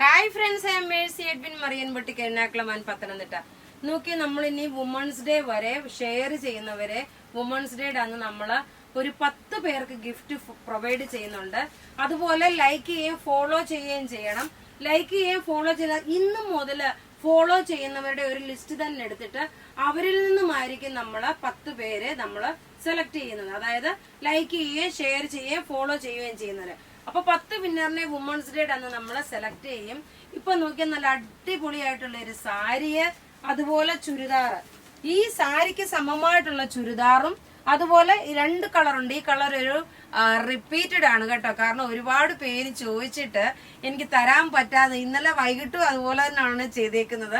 Hi friends, I M Mercy Edwin marine boutique Ernakulam Pathanamthitta. നോക്കി നമ്മൾ ഇനി വുമൺസ് ഡേ വരെ ഷെയർ ചെയ്യുന്നവരെ വുമൺസ് ഡേയുടെ അന്ന് നമ്മൾ ഒരു 10 പേർക്ക് ഗിഫ്റ്റ് പ്രൊവൈഡ് ചെയ്യുന്നുണ്ട്. അതുപോലെ ലൈക്ക് ചെയ്യുകയും ഫോളോ ചെയ്യുകയും ചെയ്യണം. ലൈക്ക് ചെയ്യുകയും ഫോളോ ചെയ്താൽ ഇന്ന് മുതൽ ഫോളോ ചെയ്യുന്നവരുടെ ഒരു ലിസ്റ്റ് തന്നെ എടുത്തിട്ട് അവരിൽ നിന്നുമായിരിക്കും നമ്മൾ 10 പേരെ നമ്മൾ സെലക്ട് ചെയ്യുന്നത്. അതായത് ലൈക്ക് ചെയ്യുകയും ഷെയർ ചെയ്യുകയും ഫോളോ ചെയ്യുകയും ചെയ്യുന്നത്. അപ്പൊ 10 വിന്നറിനെ വുമൺസ് ഡേയുടെ അന്ന് നമ്മൾ സെലക്ട് ചെയ്യും. ഇപ്പൊ നോക്കിയാൽ നല്ല അടിപൊളിയായിട്ടുള്ള ഒരു സാരിയെ, അതുപോലെ ചുരിദാറ്. ഈ സാരിക്ക് സമമായിട്ടുള്ള ചുരിദാറും അതുപോലെ 2 കളറുണ്ട്. ഈ കളർ ഒരു റിപ്പീറ്റഡ് ആണ് കേട്ടോ. കാരണം ഒരുപാട് പേര് ചോദിച്ചിട്ട് എനിക്ക് തരാൻ പറ്റാതെ ഇന്നലെ വൈകിട്ടും അതുപോലെ തന്നെയാണ് ചെയ്തേക്കുന്നത്.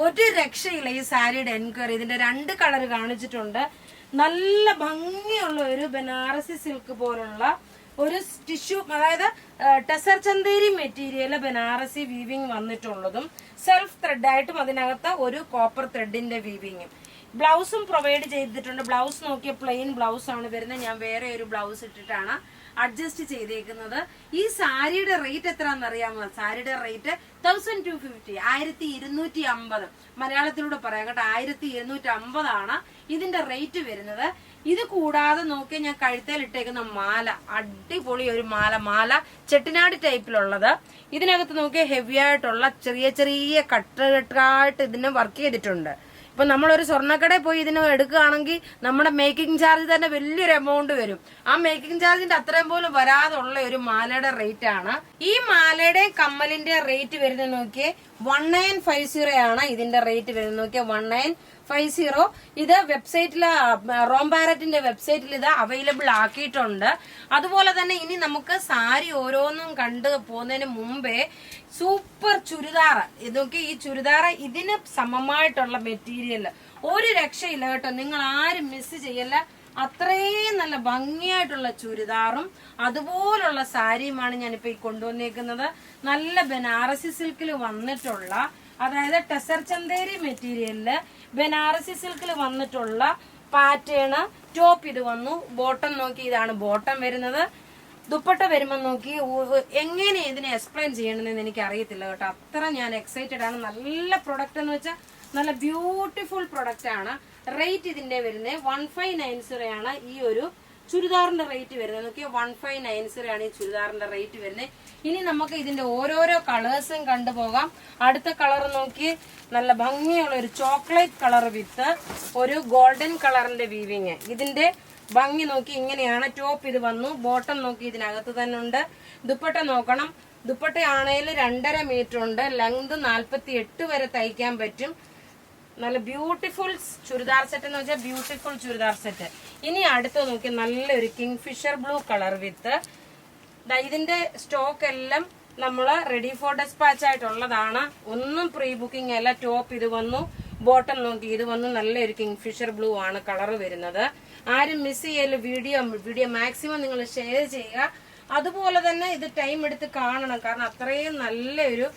ഒരു രക്ഷയില്ല ഈ സാരിയുടെ എൻക്വയറി. ഇതിന്റെ 2 കളർ കാണിച്ചിട്ടുണ്ട്. നല്ല ഭംഗിയുള്ള ഒരു ബനാറസി സിൽക്ക് പോലുള്ള ഒരു ടിഷ്യൂ, അതായത് ടെസർ ചന്തേരി മെറ്റീരിയൽ ബനാറസി വീവിങ് വന്നിട്ടുള്ളതും സെൽഫ് ത്രെഡായിട്ടും അതിനകത്ത് ഒരു കോപ്പർ ത്രെഡിന്റെ വീവിങ്ങും. ബ്ലൗസും പ്രൊവൈഡ് ചെയ്തിട്ടുണ്ട്. ബ്ലൗസ് നോക്കിയ പ്ലെയിൻ ബ്ലൗസ് ആണ് വരുന്നത്. ഞാൻ വേറെ ഒരു ബ്ലൗസ് ഇട്ടിട്ടാണ് അഡ്ജസ്റ്റ് ചെയ്തേക്കുന്നത്. ഈ സാരിയുടെ റേറ്റ് എത്രയാണെന്ന് അറിയാമോ? സാരിയുടെ റേറ്റ് 1250, 1250. മലയാളത്തിലൂടെ പറയാം കേട്ടോ. 1250 ആണ് ഇതിന്റെ റേറ്റ് വരുന്നത്. ഇത് കൂടാതെ നോക്കിയാൽ ഞാൻ കഴുത്തേൽ ഇട്ടേക്കുന്ന മാല, അടിപൊളി ഒരു മാല ചെട്ടിനാട് ടൈപ്പിലുള്ളത്. ഇതിനകത്ത് നോക്കിയാൽ ഹെവി ആയിട്ടുള്ള ചെറിയ ചെറിയ കട്ടായിട്ട് ഇതിനെ വർക്ക് ചെയ്തിട്ടുണ്ട്. ഇപ്പൊ നമ്മളൊരു സ്വർണ്ണക്കടയിൽ പോയി ഇതിന് എടുക്കുകയാണെങ്കിൽ നമ്മുടെ മേക്കിംഗ് ചാർജ് തന്നെ വലിയൊരു എമൗണ്ട് വരും. ആ മേക്കിംഗ് ചാർജിന്റെ അത്രയും പോലും വരാതുള്ള ഒരു മാലയുടെ റേറ്റ് ആണ്. ഈ മാലയുടെ കമ്മലിന്റെ റേറ്റ് വരുന്നത് നോക്കിയേ 1950 ആണ് ഇതിന്റെ റേറ്റ് വരുന്നത്. നോക്കിയേ 1950. ഇത് വെബ്സൈറ്റില് റോം പാരറ്റിന്റെ വെബ്സൈറ്റിൽ ഇത് അവൈലബിൾ ആക്കിയിട്ടുണ്ട്. അതുപോലെ തന്നെ ഇനി നമുക്ക് സാരി ഓരോന്നും കണ്ടു പോകുന്നതിന് മുമ്പേ സൂപ്പർ ചുരിദാർ, ഇതൊക്കെ ഈ ചുരിദാർ ഇതിന് സമമായിട്ടുള്ള മെറ്റീരിയൽ ഒരു രക്ഷയില്ല കേട്ടോ. നിങ്ങൾ ആരും മിസ് ചെയ്യല്ല. അത്രയും നല്ല ഭംഗിയായിട്ടുള്ള ചുരിദാറും അതുപോലുള്ള സാരിയുമാണ് ഞാനിപ്പോ ഈ കൊണ്ടുവന്നേക്കുന്നത്. നല്ല ബനാറസി സിൽക്കിൽ വന്നിട്ടുള്ള, അതായത് ടെസർ ചന്തേരി മെറ്റീരിയലില് ബനാറസി സിൽക്കിൽ വന്നിട്ടുള്ള പാറ്റേൺ ടോപ്പ് ഇത് വന്നു. ബോട്ടം നോക്കി, ഇതാണ് ബോട്ടം വരുന്നത്. ദുപ്പട്ട വരുമ്പോൾ നോക്കി എങ്ങനെ ഇതിനെ എക്സ്പ്ലെയിൻ ചെയ്യണമെന്ന് എനിക്ക് അറിയത്തില്ല കേട്ടോ. അത്ര ഞാൻ എക്സൈറ്റഡ് ആണ്. നല്ല പ്രൊഡക്റ്റ് എന്ന് വെച്ചാൽ നല്ല ബ്യൂട്ടിഫുൾ പ്രൊഡക്റ്റ് ആണ്. റേറ്റ് ഇതിന്റെ വരുന്നത് 1590 ആണ് ഈ ഒരു ചുരിദാറിന്റെ റേറ്റ് വരുന്നത്. നോക്കിയാൽ 1590 ആണ് ഈ ചുരിദാറിന്റെ റേറ്റ് വരുന്നത്. ഇനി നമുക്ക് ഇതിന്റെ ഓരോരോ കളേഴ്സും കണ്ടുപോകാം. അടുത്ത കളർ നോക്കി, നല്ല ഭംഗിയുള്ള ഒരു ചോക്ലേറ്റ് കളർ വിത്ത് ഒരു ഗോൾഡൻ കളറിന്റെ വീവിങ്. ഇതിന്റെ ഭംഗി നോക്കി ഇങ്ങനെയാണ്. ടോപ്പ് ഇത് വന്നു. ബോട്ടം നോക്കി ഇതിനകത്ത് തന്നെ ഉണ്ട്. ദുപ്പട്ട നോക്കണം. ദുപ്പട്ട ആണേൽ 2.5 മീറ്റർ ഉണ്ട്. ലെങ്ത് 48 വരെ തയ്ക്കാൻ പറ്റും. നല്ല ബ്യൂട്ടിഫുൾ ചുരിദാർ സെറ്റ് എന്ന് വെച്ചാൽ ബ്യൂട്ടിഫുൾ ചുരിദാർ സെറ്റ്. ഇനി അടുത്ത് നോക്കി നല്ലൊരു kingfisher blue colour with, ഇതിന്റെ സ്റ്റോക്ക് എല്ലാം നമ്മള് റെഡി ഫോർ ഡെസ്പാച്ച് ആയിട്ടുള്ളതാണ്. ഒന്നും പ്രീ ബുക്കിംഗ് അല്ല. ടോപ്പ് ഇത് വന്നു. ബോട്ടം നോക്കി ഇത് വന്നു. നല്ലൊരു കിങ് ഫിഷർ ബ്ലൂ ആണ് കളർ വരുന്നത്. ആരും മിസ് ചെയ്യല്. വീഡിയോ മാക്സിമം നിങ്ങൾ ഷെയർ ചെയ്യുക. അതുപോലെ തന്നെ ഇത് ടൈം എടുത്ത് കാണണം, കാരണം അത്രയും നല്ലൊരു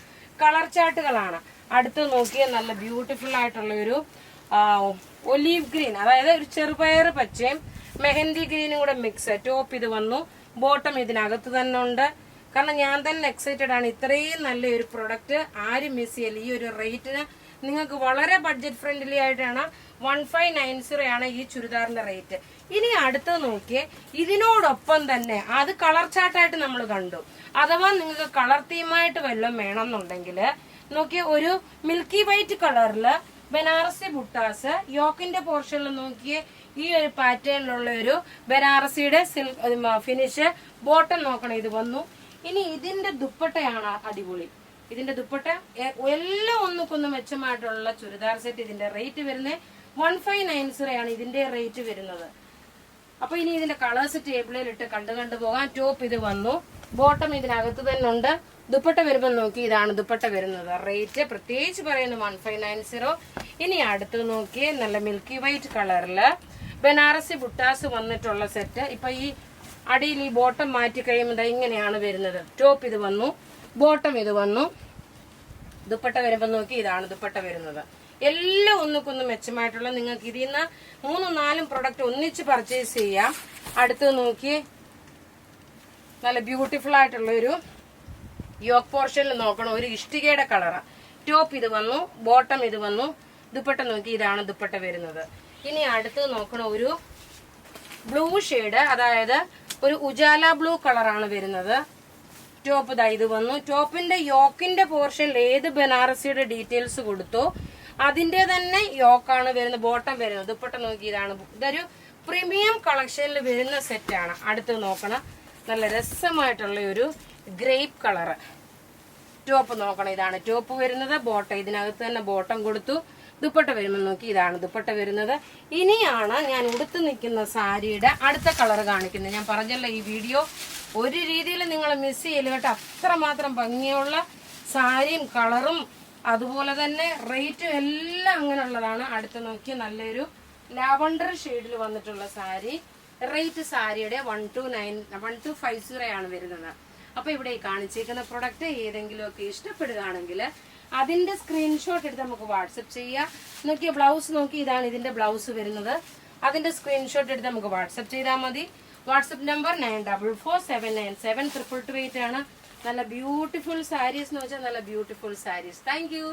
കളർ ചാർട്ടുകളാണ്. അടുത്ത് നോക്കിയാൽ നല്ല ബ്യൂട്ടിഫുൾ ആയിട്ടുള്ള ഒരു ഒലീവ് ഗ്രീൻ, അതായത് ഒരു ചെറുപയർ പച്ചയും മെഹന്തി ഗ്രീനും കൂടെ മിക്സ്. ടോപ്പ് ഇത് വന്നു. ബോട്ടം ഇതിനകത്ത് തന്നെ ഉണ്ട്. കാരണം ഞാൻ തന്നെ എക്സൈറ്റഡ് ആണ്. ഇത്രയും നല്ലൊരു പ്രൊഡക്റ്റ് ആരും മിസ് ചെയ്യല്ല. ഈ ഒരു റേറ്റിന് നിങ്ങൾക്ക് വളരെ ബഡ്ജറ്റ് ഫ്രണ്ട്ലി ആയിട്ടാണ് 1590 ആണ് ഈ ചുരിദാറിന്റെ റേറ്റ്. ഇനി അടുത്തത് നോക്കിയേ, ഇതിനോടൊപ്പം തന്നെ അത് കളർ ചാർട്ടായിട്ട് നമ്മൾ കണ്ടു. അഥവാ നിങ്ങൾക്ക് കളർ തീമായിട്ട് വല്ലതും വേണമെന്നുണ്ടെങ്കിൽ നോക്കിയ ഒരു മിൽക്കി വൈറ്റ് കളറില് ബനാറസി ബുട്ടാസ്, യോക്കിന്റെ പോർഷനിൽ നോക്കിയേ ഈ ഒരു പാറ്റേണിലുള്ള ഒരു ബനാറസിയുടെ ഫിനിഷ്. ബോട്ടം നോക്കണം, ഇത് വന്നു. ഇനി ഇതിന്റെ ദുപ്പട്ടയാണ് അടിപൊളി. ഇതിന്റെ ദുപ്പട്ട എല്ലാം ഒന്നുകൊന്നും മെച്ചമായിട്ടുള്ള ചുരിദാർ സെറ്റ്. ഇതിന്റെ റേറ്റ് വരുന്നത് 1590 ആണ് ഇതിന്റെ റേറ്റ് വരുന്നത്. അപ്പൊ ഇനി ഇതിന്റെ കളേഴ്സ് ടേബിളിൽ ഇട്ട് കണ്ടു പോകാം. ടോപ്പ് ഇത് വന്നു. ബോട്ടം ഇതിനകത്ത് തന്നെ ഉണ്ട്. ദുപ്പട്ട വരുമ്പോൾ നോക്കി, ഇതാണ് ദുപ്പട്ട വരുന്നത്. റേറ്റ് പ്രത്യേകിച്ച് പറയുന്നത് 1590. ഇനി അടുത്ത് നോക്കി നല്ല മിൽക്കി വൈറ്റ് കളറില് ബനാറസി ബുട്ടാസ് വന്നിട്ടുള്ള സെറ്റ്. ഇപ്പൊ ഈ അടിയിൽ ഈ ബോട്ടം മാറ്റി കഴിയുമ്പോൾ ഇങ്ങനെയാണ് വരുന്നത്. ടോപ്പ് ഇത് വന്നു. ബോട്ടം ഇത് വന്നു. ദുപ്പട്ട വരുമ്പോൾ നോക്കി, ഇതാണ് ദുപ്പട്ട വരുന്നത്. എല്ലാം ഒന്നുകൊന്നും മെച്ചമായിട്ടുള്ള, നിങ്ങൾക്ക് ഇതിൽ നിന്ന് 3-4 പ്രൊഡക്റ്റ് ഒന്നിച്ച് പർച്ചേസ് ചെയ്യാം. അടുത്ത് നോക്കി നല്ല ബ്യൂട്ടിഫുൾ ആയിട്ടുള്ള ഒരു യോക്ക് പോർഷനിൽ നോക്കണം, ഒരു ഇഷ്ടികയുടെ കളറാ. ടോപ്പ് ഇത് വന്നു, ബോട്ടം ഇത് വന്നു. ദുപ്പട്ട നോക്കി, ഇതാണ് ദുപ്പട്ട വരുന്നത്. ഇനി അടുത്ത് നോക്കണം, ഒരു ബ്ലൂ ഷെയ്ഡ്, അതായത് ഒരു ഉജാല ബ്ലൂ കളറാണ് വരുന്നത്. ടോപ്പ് ഇതാ ഇത് വന്നു. ടോപ്പിന്റെ യോക്കിന്റെ പോർഷനിൽ ഏത് ബനാറസിയുടെ ഡീറ്റെയിൽസ് കൊടുത്തോ അതിന്റെ തന്നെ യോക്കാണ് വരുന്നത്, ബോട്ടം വരുന്നത്. ദുപ്പട്ട നോക്കി, ഇതാണ്. ഇതൊരു പ്രീമിയം കളക്ഷനിൽ വരുന്ന സെറ്റാണ്. അടുത്ത് നോക്കണം, നല്ല രസമായിട്ടുള്ള ഒരു ഗ്രേപ്പ് കളറ്. ടോപ്പ് നോക്കണം, ഇതാണ് ടോപ്പ് വരുന്നത്. ബോട്ടം ഇതിനകത്ത് തന്നെ ബോട്ടം കൊടുത്തു. ദുപ്പട്ട വരുമ്പോൾ നോക്കി, ഇതാണ് ദുപ്പട്ട വരുന്നത്. ഇനിയാണ് ഞാൻ ഉടുത്ത് നിൽക്കുന്ന സാരിയുടെ അടുത്ത കളർ കാണിക്കുന്നത്. ഞാൻ പറഞ്ഞല്ലോ ഈ വീഡിയോ ഒരു രീതിയിൽ നിങ്ങൾ മിസ് ചെയ്യില്ല കേട്ടോ. അത്രമാത്രം ഭംഗിയുള്ള സാരിയും കളറും അതുപോലെ തന്നെ റേറ്റും എല്ലാം അങ്ങനെയുള്ളതാണ്. അടുത്ത് നോക്കി, നല്ലൊരു ലാവണ്ടർ ഷെയ്ഡിൽ വന്നിട്ടുള്ള സാരി. റേറ്റ് സാരിയുടെ 1250 ആണ് വരുന്നത്. അപ്പൊ ഇവിടെ കാണിച്ചേക്കുന്ന പ്രൊഡക്റ്റ് ഏതെങ്കിലും ഒക്കെ ഇഷ്ടപ്പെടുകയാണെങ്കിൽ അതിന്റെ സ്ക്രീൻഷോട്ട് എടുത്ത് നമുക്ക് വാട്സപ്പ് ചെയ്യാം. നോക്കിയ ബ്ലൗസ് നോക്കി, ഇതാണ് ഇതിന്റെ ബ്ലൗസ് വരുന്നത്. അതിന്റെ സ്ക്രീൻഷോട്ട് എടുത്ത് നമുക്ക് വാട്സപ്പ് ചെയ്താൽ മതി. വാട്സപ്പ് നമ്പർ 9447972228 ആണ്. നല്ല ബ്യൂട്ടിഫുൾ സാരീസ് എന്ന് വെച്ചാൽ നല്ല ബ്യൂട്ടിഫുൾ സാരീസ്. Thank you.